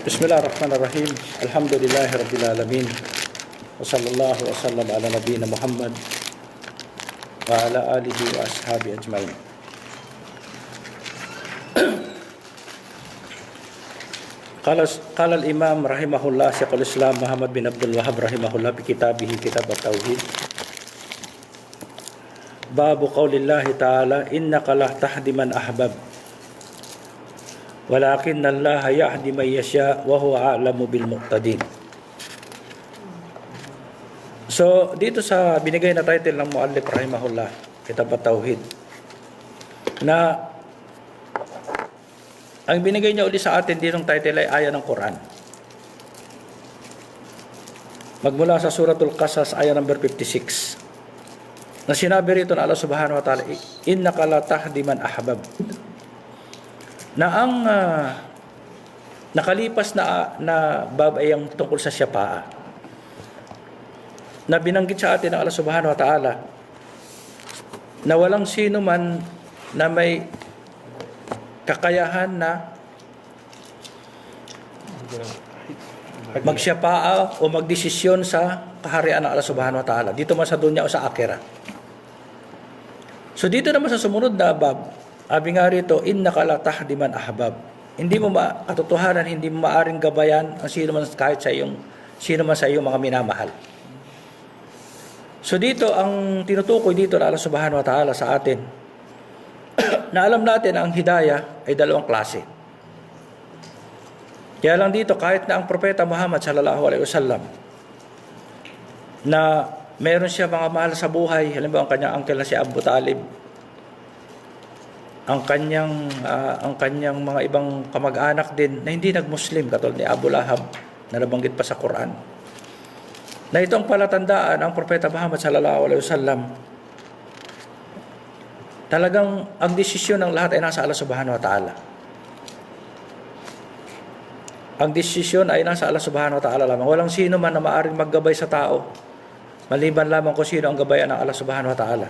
Bismillahirrahmanirrahim. Alhamdulillahi Rabbil Alamin. Wa sallallahu wa sallam ala nabiyina Muhammad wa ala alihi wa ashabi ajmain. Qala al-imam rahimahullah Syekhul Islam Muhammad bin Abdul Wahhab rahimahullah fi kitabihi Kitab at-Tauhid. Babu qaulillahi ta'ala innaka la tahdi man ahbab. Walakinna Allaha yahdi man yasha wa huwa a'lamu bil muhtadin. So, dito sa binigay na title ng muallif rahimahullah, Kitab at-Tauhid, na ang binigay niya uli sa atin ditong title ay aya ng Quran. Magmula sa Suratul Qasas, aya number 56. Na sinabi rito na Allah subhanahu wa ta'ala, innaka la tahdi man ahbab. Na ang nakalipas na bab ay ang tungkol sa syafa'a. Na binanggit sa atin ng Allah subhanahu wa ta'ala na walang sino man na may kakayahan na magsyafa'a o magdesisyon sa kaharian ng Allah subhanahu wa ta'ala. Dito man sa dunya o sa akhirah. So dito naman sa sumunod na bab, sabi nga rito, innaka la tahdi man ahbab. Hindi mo katotohanan, hindi mo maaring gabayan ang sino man kahit sa iyong sino man sa iyong mga minamahal. So dito ang tinutukoy dito na Allah subhanahu wa ta'ala sa atin na alam natin ang hidayah ay dalawang klase. Kaya lang dito kahit na ang propeta Muhammad sallallahu alaihi wasallam na meron siya mga mahal sa buhay, halimbawa ang kanyang uncle na si Abu Talib, ang kanyang mga ibang kamag-anak din na hindi nag-Muslim katulad ni Abu Lahab na nabanggit pa sa Quran. Na itong palatandaan ang propeta Muhammad sallallahu alaihi wasallam talagang ang desisyon ng lahat ay nasa Allah subhanahu wa ta'ala. Ang desisyon ay nasa Allah subhanahu wa ta'ala lamang. Walang sino man na maaring maggabay sa tao maliban lamang kung sino ang gabayan ng Allah subhanahu wa ta'ala.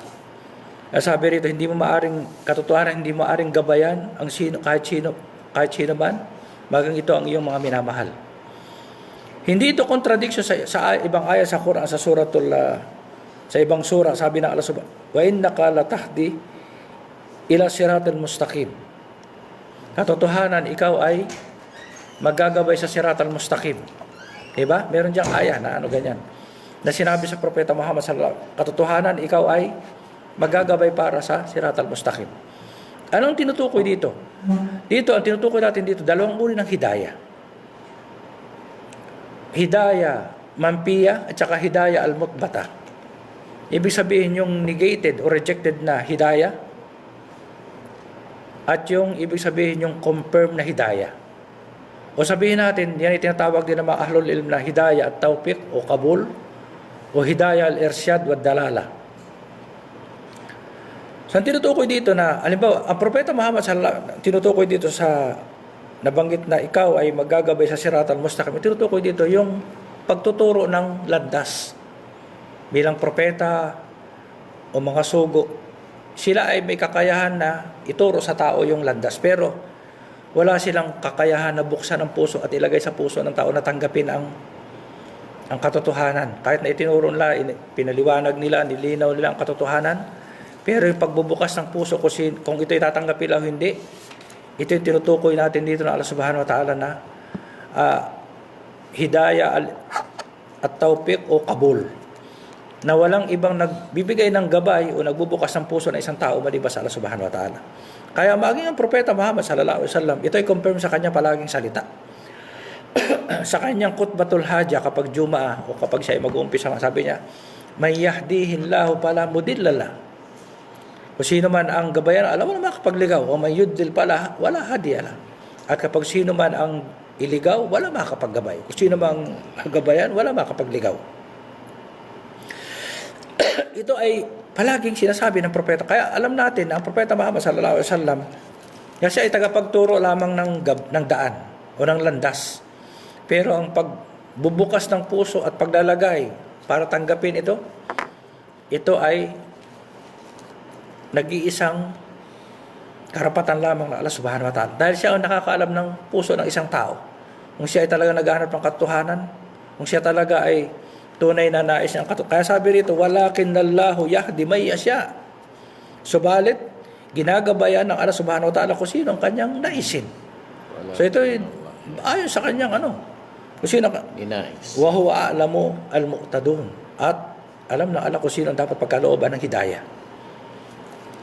Sabi rito, hindi mo maaring katotohanan, hindi mo maaring gabayan ang sino kahit sino man, magang ito ang iyong mga minamahal. Hindi ito contradiction sa ibang ayat sa Quran, sa ibang surah, sabi ng Allah subhanahu wa innaka latahdi ila siratal mustaqim. Katotohanan, ikaw ay maggagabay sa siratal mustaqim. Diba? Meron diyang ayat na ganyan. Na sinabi sa propeta Muhammad sallallahu alaihi wasallam, katotohanan, ikaw ay magagabay para sa siratal mustaqim. Anong tinutukoy dito? Dito, ang tinutukoy natin dito, dalawang uri ng hidayah. Hidayah mampiya at saka hidayah al-mutbata. Ibig sabihin yung negated o rejected na hidayah at yung ibig sabihin yung confirmed na hidayah. O sabihin natin, yan ay tinatawag din ng mga ahlul ilm na hidayah at tawfiq o kabul o hidayah al-irsyad wa dalala. So, tinutukoy dito na, halimbawa, ang propeta Muhammad tinutukoy dito sa nabanggit na ikaw ay maggagabay sa siratal mustaqim. Tinutukoy dito yung pagtuturo ng landas. Bilang propeta o mga sugo, sila ay may kakayahan na ituro sa tao yung landas. Pero wala silang kakayahan na buksan ang puso at ilagay sa puso ng tao na tanggapin ang katotohanan. Kahit na itinuro nila, pinaliwanag nila, nilinaw nila ang katotohanan, pero yung pagbubukas ng puso kung ito itatanggapin o hindi, ito yung tinutukoy natin dito na Allah subhanahu wa ta'ala na hidayah at tawfiq o kabul. Na walang ibang nagbibigay ng gabay o nagbubukas ng puso ng isang tao maliban sa Allah subhanahu wa ta'ala. Kaya maging ang propeta Muhammad sallallahu alaihi wasallam, ito ay confirm sa kanya palaging salita. Sa kanyang khutbatul hajah kapag Jumaa o kapag siya ay mag-uumpisa, sabi niya, may yahdihillahu fala mudilla lahu. Kung sino man ang gabayan, alam mo na makapagligaw. O may yudil pala, wala hadiyala. At kapag sino man ang iligaw, wala makapaggabay. Kung sino man ang gabayan, wala makapagligaw. Ito ay palaging sinasabi ng propeta. Kaya alam natin na ang propeta Muhammad sallallahu alaihi wasallam, siya ay tagapagturo lamang ng daan o ng landas. Pero ang pagbubukas ng puso at paglalagay para tanggapin ito ay nag-iisang karapatan lamang ng Allah subhanahu wa ta'ala. Dahil siya ang nakakaalam ng puso ng isang tao kung siya ay talaga naghahanap ng katotohanan, kung siya talaga ay tunay na nais niyang katotohanan. Kaya sabi rito, walakinnallahu yahdi may yasha. Subalit, ginagabayan ng Allah subhanahu wa ta'ala kung sino ang kanyang naisin. So ito ay ayon sa kanyang kung sino wa huwa a'lamu al-muqtadun. At alam na Allah kung sino ang dapat pagkalooban ng hidayah.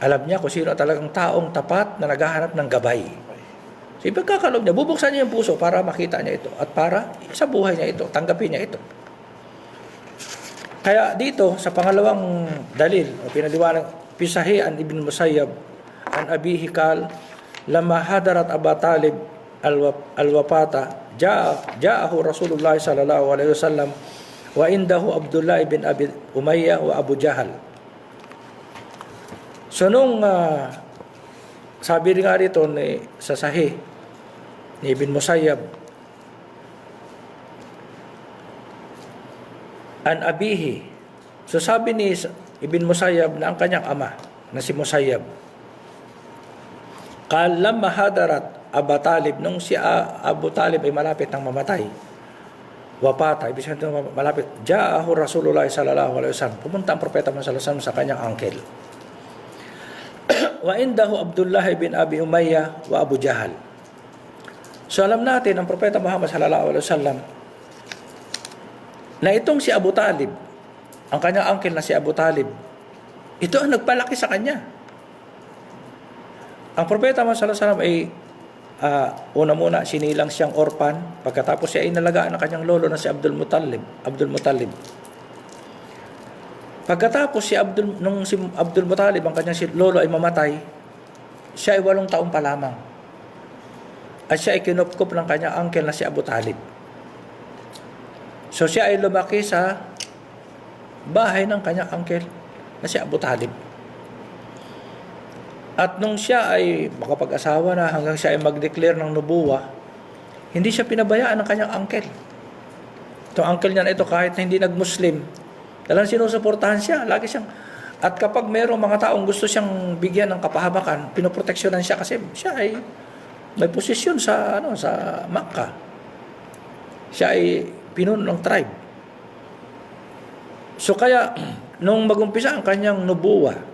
Alam niya kung sino talagang taong tapat na naghahanap ng gabay. So ipagkakaloob niya, bubuksan niya yung puso para makita niya ito at para sa buhay niya ito, tanggapin niya ito. Kaya dito sa pangalawang dalil o pinaliwanag, Pisahi an Ibn Musayyab an abihi kal lama hadarat Aba Talib al-wafata ja'ahu Rasulullah sallallahu alaihi wasallam wa indahu Abdullah ibn Abi Umayyah wa Abu Jahal. So nung sabi rin nga rito sa Sahih ni Ibn Musayyab an abihi. So sabi ni Ibn Musayyab na ang kanyang ama na si Musayyab, kalam mahadarat Aba Talib, nung si Abu Talib ay malapit ng mamatay, wapata, ibig sabihin malapit, ja'ahu Rasulullah sallallahu alaihi wasallam, pumunta ang propeta Muhammad sallallahu alaihi wasallam sa kanyang uncle. Wa indahu Abdullah bin Abi Umayyah wa Abu Jahal. So alam natin ang propeta Muhammad sallallahu alaihi wasallam na itong si Abu Talib, ang kanyang uncle na si Abu Talib, ito ang nagpalaki sa kanya. Ang propeta Muhammad sallallahu alaihi wasallam ay una muna sinilang siyang orphan, pagkatapos siya ay nalagaan ng kanyang lolo na si Abdul Muttalib. Pagkatapos si Abdul Muttalib, ang kanyang si lolo ay mamatay, siya ay 8 taon pa lamang. At siya ay kinupkup ng kanyang uncle na si Abu Talib. So siya ay lumaki sa bahay ng kanyang uncle na si Abu Talib. At nung siya ay makapag-asawa na hanggang siya ay mag-declare ng nubuwa, hindi siya pinabayaan ng kanyang uncle. Itong uncle niya na ito, kahit na hindi nag-Muslim, talagang sinusuportahan siya. Lagi siyang, at kapag mayroong mga taong gusto siyang bigyan ng kapahamakan, pinoproteksyonan siya kasi siya ay may posisyon sa Makkah. Siya ay pinuno ng tribe. So kaya, nung mag-umpisa ang kanyang nubuwa,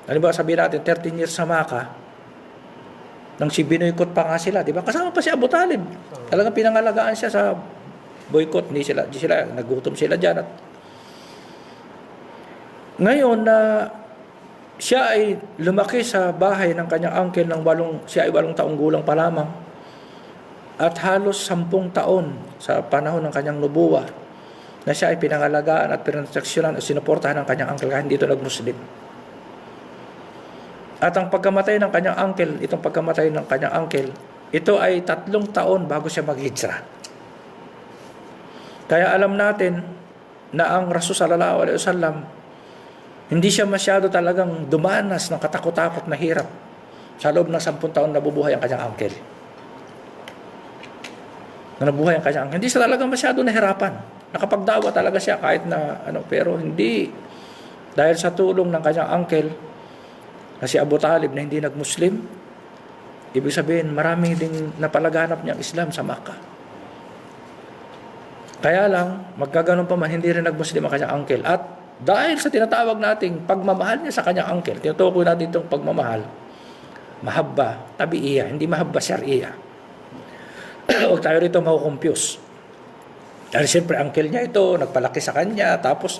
halimbawa sabihin natin 13 years sa Makkah, nang si binoykot pa nga sila, di ba? Kasama pa si Abu Talib. Talagang pinangalagaan siya sa boycott, hindi sila nagutom sila diyan. At ngayon na siya ay lumaki sa bahay ng kanyang uncle siya ay 8 taong gulang pa lamang. At halos 10 taon sa panahon ng kanyang nubuwa na siya ay pinangalagaan at pinroteksyonan at sinuportahan ng kanyang uncle kahit hindi ito nag-Muslim. At ang pagkamatay ng kanyang uncle, ito ay 3 taon bago siya mag-hijrah. Kaya alam natin na ang Rasul sallallahu alaihi wasallam, hindi siya masyado talagang dumanas ng katakot-takot na hirap sa loob ng 10 taon na nabubuhay ang kanyang uncle. Hindi siya talaga masyado nahirapan. Nakapagdawa talaga siya kahit na pero hindi dahil sa tulong ng kanyang uncle na si Abu Talib na hindi nag-Muslim, ibig sabihin marami ding napalaganap niyang Islam sa Makkah. Kaya lang, magkaganon pa man, hindi rin nag-Muslim ang kanyang uncle. At dahil sa tinatawag nating pagmamahal niya sa kanyang uncle, tinutukoy natin itong pagmamahal, mahabba, tabi'iyya, hindi mahabba syar'iyya. Huwag tayo rito makukompuse. Dahil siyempre, uncle niya ito, nagpalaki sa kanya, tapos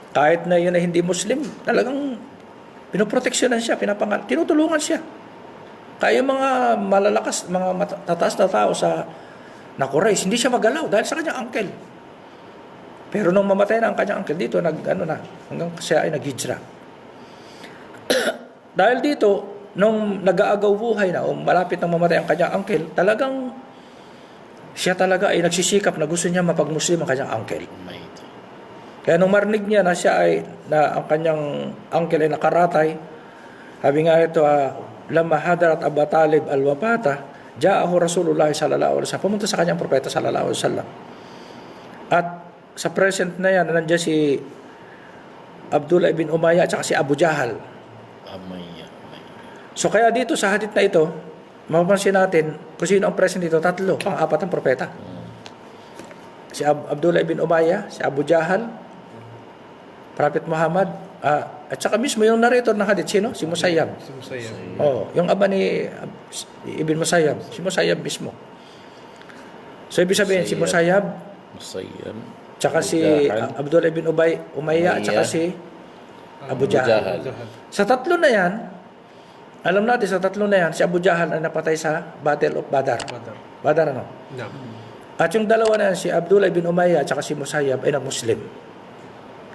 kahit na yun ay hindi Muslim, talagang pinoproteksyonan siya, tinutulungan siya. Kaya yung mga malalakas, mga matataas na tao na Quraysh, hindi siya magalaw dahil sa kanyang uncle. Pero nung mamatay na ang kanyang uncle dito, hanggang siya ay nag-hijrah. Dahil dito, nung nag-aagaw buhay na o malapit nang mamatay ang kanyang uncle, talagang siya talaga ay nagsisikap na gusto niya mapag-Muslim ang kanyang uncle. Kaya nung marinig niya na ang kanyang uncle ay nakaratay, sabi nga ito, lamma hadarat Aba Talib al-wafata, ja'ahu Rasulullah sallallahu alaihi wasallam, pumunta sa kanyang propeta sallallahu alaihi wasallam. At sa present na yan, nandiyan si Abdullah ibn Umayyah at saka si Abu Jahal. So kaya dito sa hadith na ito, mapapansin natin kung sino ang present dito, 3, pang-4 ang propeta. si Abdullah ibn Umayyah, si Abu Jahal, Prophet Muhammad, at saka mismo yung narrator ng hadith, sino? Si Musayyab. Si Musayyab. Oh, yung aba ni Ibn Musayyab, si Musayyab mismo. So ibig sabihin, si Musayyab, tsaka si Abdullah ibn Umayyah, at saka si Abu Jahal. Sa tatlo na yan, alam natin sa tatlo na yan, si Abu Jahal ay napatay sa Battle of Badar. Badar ano? No. At yung dalawa na yan, si Abdullah ibn Umayyah at saka si Musayyab ay nag-Muslim.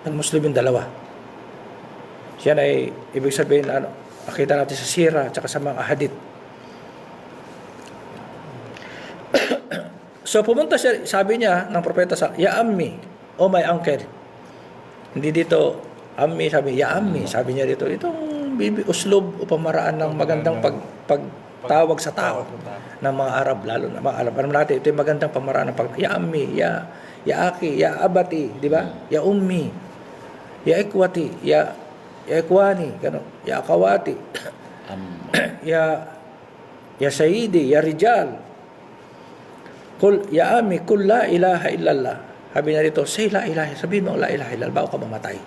Nag-Muslim yung dalawa. Yan ay, ibig sabihin, nakita natin sa sira at saka sa mga hadith. So pumunta siya, sabi niya ng propeta ya ammi, o my uncle. Hindi dito, ammi, sabi, ya ammi, sabi niya dito, itong uslob o pamaraan ng magandang pagtawag sa tao ng mga Arab, lalo na mga Arab. Alam natin, ito yung magandang pamaraan ng ya ammi, ya aki, ya abati, di ba? Ya ummi, ya ikwati, ya ikwani, ya akawati, ya sayyidi, ya rijal. Kul ya ami, kul la ilaha illallah. Sabi niya dito, say la ilaha, sabihin mo la ilaha illallah, bago ka mamatay.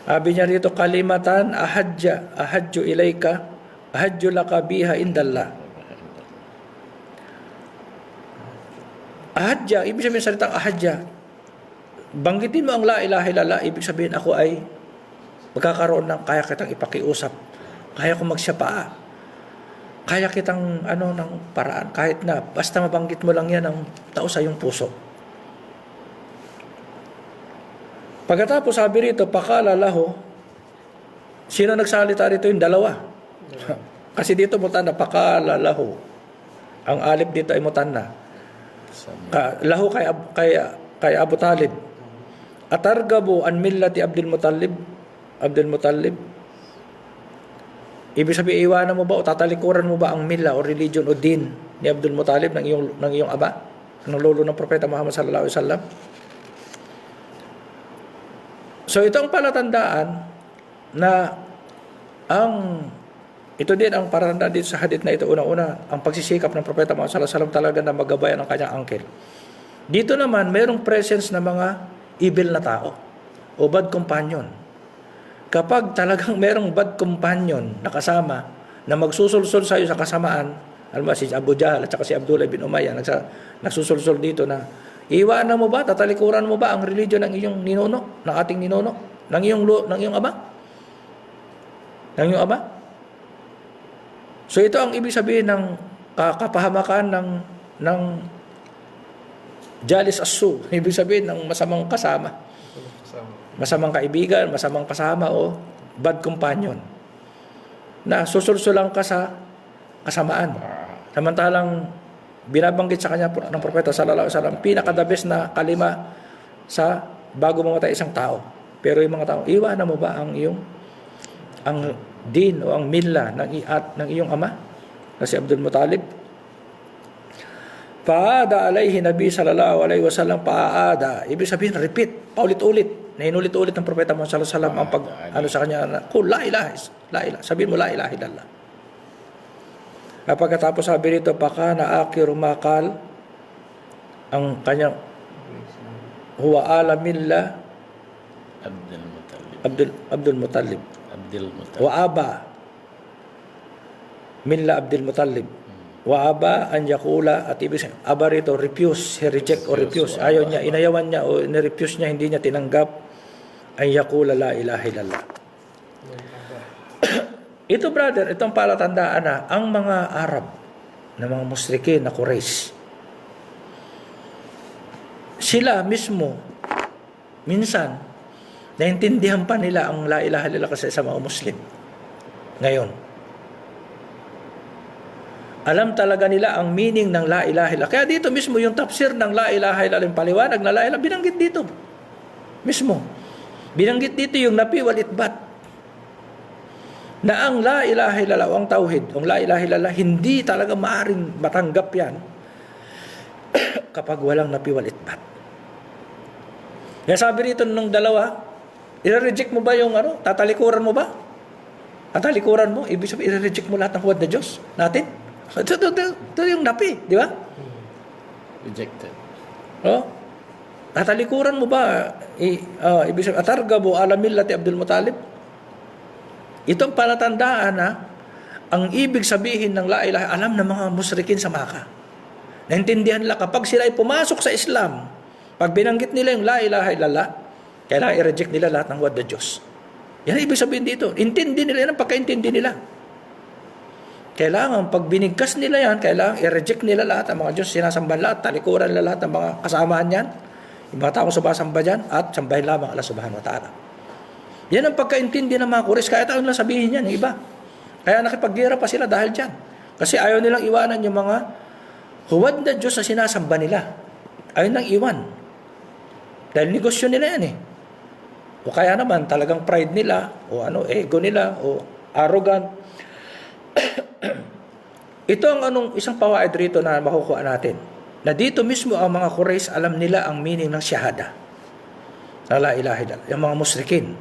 Sabi niya dito, kalimatan ahadju ilayka, ahadju laka biha indallah. Ahadja, ibig sabihin salitang ahadja. Banggitin mo ang la ilaha illallah, ibig sabihin ako ay magkakaroon ng kaya kitang ipakiusap, kaya kong magsyapaa, kaya kitang ng paraan, kahit na basta mabanggit mo lang yan ang tao sa iyong puso. Pagkatapos sabi rito, pakala lahu, sino nagsalita rito? Yung dalawa. Kasi dito mutan na, pakala lahu. Ang alip dito ay mutan na. Lahu kay Abu Talib. Atargabu an millati Abdul Muttalib. Ibig sabihin, iwanan mo ba o tatalikuran mo ba ang milla o religion o din ni Abdul Muttalib ng iyong aba, ng lolo ng propeta Muhammad sallallahu alaihi wasallam? So ito ang palatandaan na ito din ang palatandaan dito sa hadith na ito, una-una ang pagsisikap ng propeta Muhammad sallallahu alaihi wasallam talaga na magabayan ang kanyang uncle. Dito naman mayroong presence ng mga evil na tao o bad companion. Kapag talagang merong bad companion na kasama na magsusulsol sa iyo sa kasamaan, alam mo si Abu Jahal at saka si Abdullah bin Umayyah nagsusulsol dito na iwanan mo ba, tatalikuran mo ba ang religion ng iyong ninuno, ng ating ninuno, ng iyong aba? Ng iyong aba? So ito ang ibig sabihin ng kapahamakan ng jalis asu, ibig sabihin ng masamang kasama. Masamang kaibigan, masamang kasama o bad companion na susulsulang ka sa kasamaan. Samantalang binabanggit sa kanya ng propeta sallallahu alaihi wasallam, pinaka-the best na kalima sa bago mamatay isang tao. Pero yung mga tao, iwanan mo ba ang din o ang milla ng iyong ama na si Abdul Muttalib? Paada alayhi Nabi sallallahu alaihi wasallam, paada, ibig sabihin repeat, paulit-ulit. Na inulit-ulit ng propeta Muhammad sallallahu alaihi wasallam ang sa kanya, kul la ilaha, sabihin mo la ilaha illallah. Pagkatapos sabi rito, pakana akhiru maqal, ang kanyang huwa ala milla Abdul Muttalib. Wa aba milla Abdul Muttalib. Wa aba an yakula, at ibig sabihin, aba rito, refuse, he reject or refuse. Ayaw niya, inayawan niya o nirefuse niya, hindi niya tinanggap an yakula la ilaha illallah. Ito brother, itong palatandaan na ang mga Arab, na mga musyrikin na Quraysh, sila mismo, minsan, naintindihan pa nila ang la ilaha illallah kasi sa mga Muslim. Ngayon, alam talaga nila ang meaning ng la ilaha illallah. Kaya dito mismo yung tafsir ng la ilaha illallah, yung paliwanag na la ilaha, binanggit dito. Mismo. Binanggit dito yung napi wal itbat. Na ang la ilaha illallah, ang tauhid, ang la ilaha illallah, hindi talaga maaring matanggap yan kapag walang napi wal itbat. Kaya sabi rito nung dalawa, i-reject mo ba yung tatalikuran mo ba? Tatalikuran mo, ibig sabihin, i-reject mo lahat ng huwad na Diyos natin? Ito yung napi, di ba? Rejected. No? Tatalikuran mo ba? Ibig sabihin, atargabu ala millati Abdul Muttalib? Ito ang palatandaan na ang ibig sabihin ng la ilaha, alam ng mga musyrikin sa Maka. Naintindihan nila kapag sila ay pumasok sa Islam, pag binanggit nila yung la ilaha illallah, kailangan i-reject nila lahat ng word na Diyos. Yan ang ibig sabihin dito. Intindi nila yan ang pagkaintindi nila. Kailangan, pag binigkas nila yan, kailangan i-reject nila lahat ang mga Diyos, sinasamba lahat, talikuran nila lahat ng mga kasamahan yan, yung mga taong sumasamba dyan, at sambahin lamang Allah subhanahu wa ta'ala. Yan ang pagkaintindi ng mga Quraysh, kahit ano lang sabihin yan, yung iba. Kaya nakipaggera pa sila dahil dyan. Kasi ayaw nilang iwanan yung mga huwad na Diyos na sinasamba nila. Ayaw nilang iwan. Dahil negosyo nila yan eh. O kaya naman talagang pride nila, o ego nila, o arrogant. Ito ang isang pawaid rito na makukuha natin. Na dito mismo ang mga Quraysh, alam nila ang meaning ng shahada. La ilaha illallah. Yung mga musyrikin.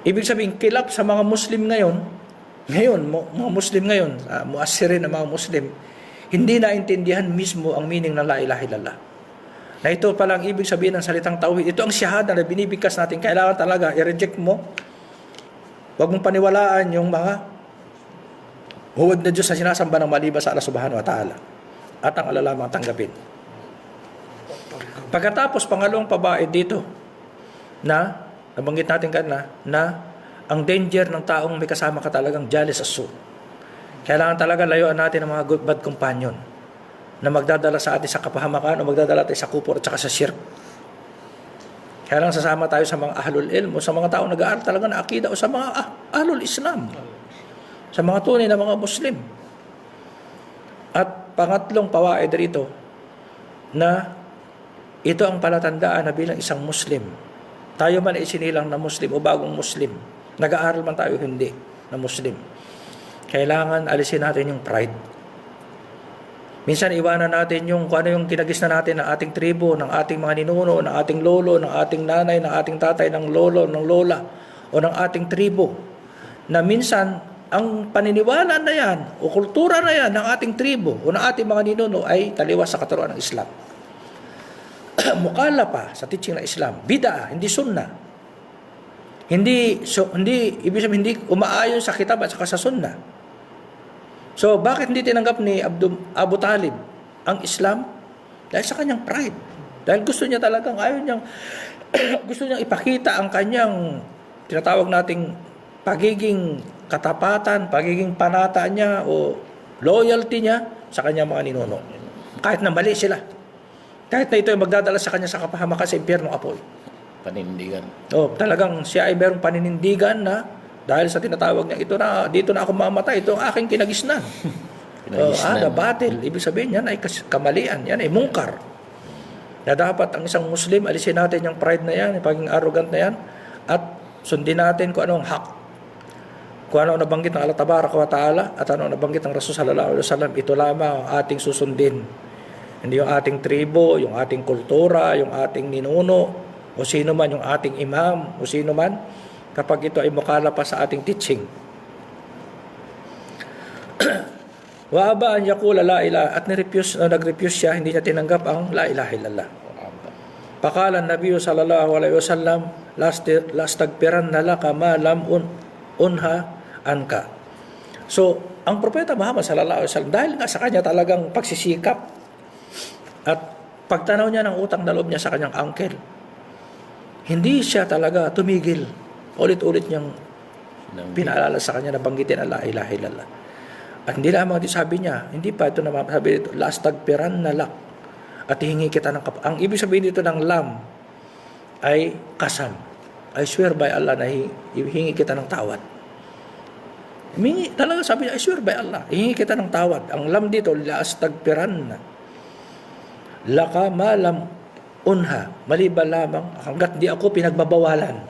Ibig sabihin, kilap sa mga Muslim ngayon, mga Muslim ngayon, muasirin ng mga Muslim, hindi naintindihan mismo ang meaning ng la ilaha illallah. Na ito palang ibig sabihin ng salitang tauhid. Ito ang shahada na binibigkas natin. Kailangan talaga i-reject mo. Huwag mong paniwalaan yung mga huwad na Diyos na sinasamba ng maliban sa Allah subhanahu wa ta'ala. At ang Allah lamang tanggapin. Pagkatapos, pangalawang pabaid dito, na nabanggit natin kanina, na ang danger ng taong may kasama ka talagang jealous as soul. Kailangan talaga layuan natin ang mga good bad companion na magdadala sa atin sa kapahamakan o magdadala tayo sa kupor at saka sa shirk. Kaya lang sasama tayo sa mga ahlul ilm o sa mga taong nag-aaral talaga na akida o sa mga ahlul Islam, sa mga tunay na mga Muslim. At pangatlong pawaid rito na ito ang palatandaan na bilang isang Muslim, tayo man ay isinilang na Muslim o bagong Muslim, nag-aaral man tayo hindi na Muslim, kailangan alisin natin yung pride. Minsan iwanan natin yung kung ano yung kinagis na natin ng ating tribo, ng ating mga ninuno, ng ating lolo, ng ating nanay, ng ating tatay, ng lolo, ng lola, o ng ating tribo. Na minsan, ang paniniwala na yan, o kultura na yan ng ating tribo, o ng ating mga ninuno ay taliwas sa katuruan ng Islam. Mukala pa sa teaching ng Islam. Bid'ah, hindi sunnah. Hindi ibig sabihin, hindi umaayon sa kitab at sa sunnah. So, bakit hindi tinanggap ni Abu Talib ang Islam? Dahil sa kanyang pride. Dahil gusto niya talagang, gusto niyang ipakita ang kanyang, tinatawag nating pagiging katapatan, pagiging panata niya o loyalty niya sa kanyang mga ninuno. Kahit na mali sila. Kahit na ito ay magdadala sa kanya sa kapahamakan sa impyernong apoy. Paninindigan. Talagang siya ay merong paninindigan na dahil sa tinatawag niya, dito na ako mamatay, ito ang aking kinagisnan. The battle. Ibig sabihin, yan ay kamalian, yan ay mungkar. Na dapat ang isang Muslim, alisin natin yung pride na yan, yung pagiging arrogant na yan, at sundin natin kung ano ang hak. Kung ano ang nabanggit ng Allah Tabaraka wa Ta'ala, at ano ang nabanggit ng Rasul sallallahu alaihi wasallam, ito lamang ang ating susundin. Hindi yung ating tribo, yung ating kultura, yung ating ninuno, o sino man yung ating imam, o sino man, kapag ito ay mukala pa sa ating teaching. Wa aba an yaqula la ilaha, at nag-refuse siya, hindi niya tinanggap ang la ilaha illallah. Pakala Nabi sallallahu alaihi wasallam, lastagpiran na laka ma lam unha anka. So, ang propeta Muhammad sallallahu alaihi wasallam, dahil nga sa kanya talagang pagsisikap at pagtanaw niya ng utang na loob niya sa kanyang uncle, hindi siya talaga tumigil. Ulit-ulit niyang pinaalala sa kanya na banggitin ang la ilaha illallah. At hindi lamang sabi niya, hindi pa ito naman sabi dito, lastagpiran na lak, at hihingi kita ng ang ibig sabihin dito ng lam ay kasam. I swear by Allah na hihingi kita ng tawad. Talaga sabi niya, I swear by Allah, hihingi kita ng tawad. Ang lam dito, lastagpiran na laka malam unha, maliban lamang hanggat di ako pinagbabawalan.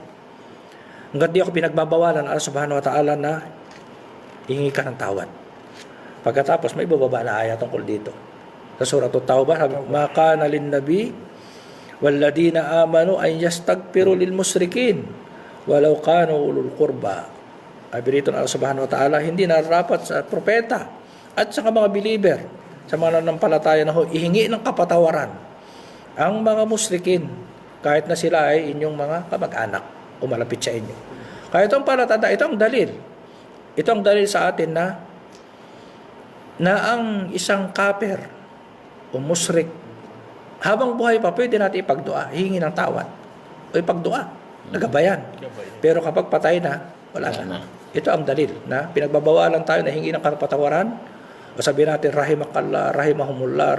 Hanggat di ako pinagbabawalan Allah subhanahu wa ta'ala na hingi ka ng tawad. Pagkatapos may bababa na ayat tungkol dito. Sa surah At-Taubah, ma kana lin-nabi walladina amanu an yastaghfiru lil musrikin walau kanu ulul qurba. Sabi rito ng Allah subhanahu wa ta'ala, hindi nararapat sa propeta at sa mga believer sa mga nanampalataya na ihingi ng kapatawaran ang mga musyrikin kahit na sila ay inyong mga kamag-anak o malapit sa inyo. Kaya itong palatanda, ito ang dalil. Ito ang dalil sa atin na ang isang kafir o musyrik habang buhay pa pwede natin ipagdua, hihingi ng tawad o ipagdua, nagabayan. Pero kapag patay na, wala na. Ito ang dalil na pinagbabawalan tayo na hingi ng kapatawaran o sabihin natin rahimakallah, rahimahumullah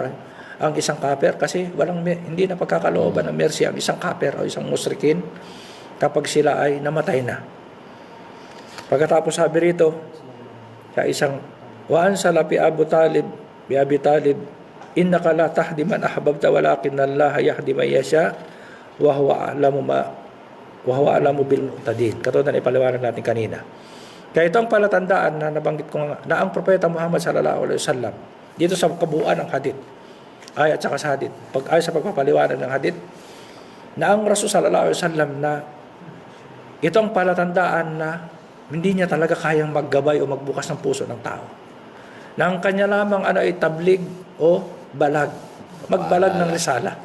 ang isang kafir kasi hindi na pagkakalooban ng mercy ang isang kafir o isang musyrikin kapag sila ay namatay na. Pagkatapos sabi rito sa isang wa ansala bi Abi Talib innaka la tahdi man ahbabta walakin Allah yahdi man yasha wa huwa a'lamu bil muhtadin. Katulad ng ipaliwanag natin kanina. Kaya ito ang palatandaan na nabanggit ko na ang propeta Muhammad sallallahu alaihi wasallam dito sa kabuuan ng hadith, ayat at saka sa hadith, sa pagpapaliwanag ng hadith, na ang Rasul sallallahu alaihi wasallam na ito ang palatandaan na hindi niya talaga kayang maggabay o magbukas ng puso ng tao. Na ang kanya lamang ay tablig o balag. Magbalag ng risala.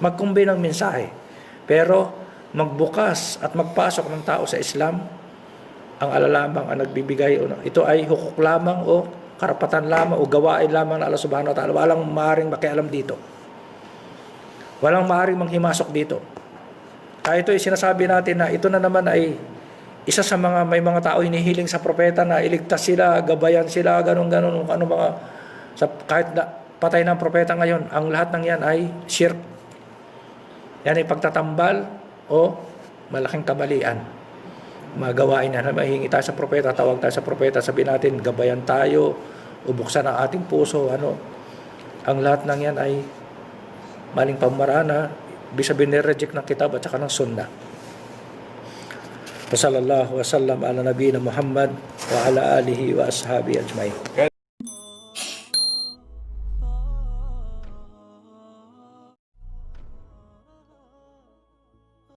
Magkumbay ng mensahe. Pero magbukas at magpasok ng tao sa Islam, ang alalamang ang nagbibigay. Ito ay hukuk lamang o karapatan lamang o gawain lamang na Allah subhanahu wa ta'ala. Walang maaaring makialam dito. Walang maaaring manghimasok dito. Kaya ito ay sinasabi natin na ito na naman ay isa sa may mga tao hinihiling sa propeta na iligtas sila, gabayan sila, ganun-ganun, kahit na patay ng propeta ngayon, ang lahat ng yan ay shirk. Yan ay pagtatambal o malaking kabalian. Magawain na mahingi tayo sa propeta, tawag tayo sa propeta, sabihin natin, gabayan tayo, ubuksan ang ating puso, ang lahat ng yan ay maling pamarana, bisabihin nireject ng kitab at saka ng sunnah. Sallallahu wa sallam ala nabiyina Muhammad wa ala alihi wa ashabi ajmain.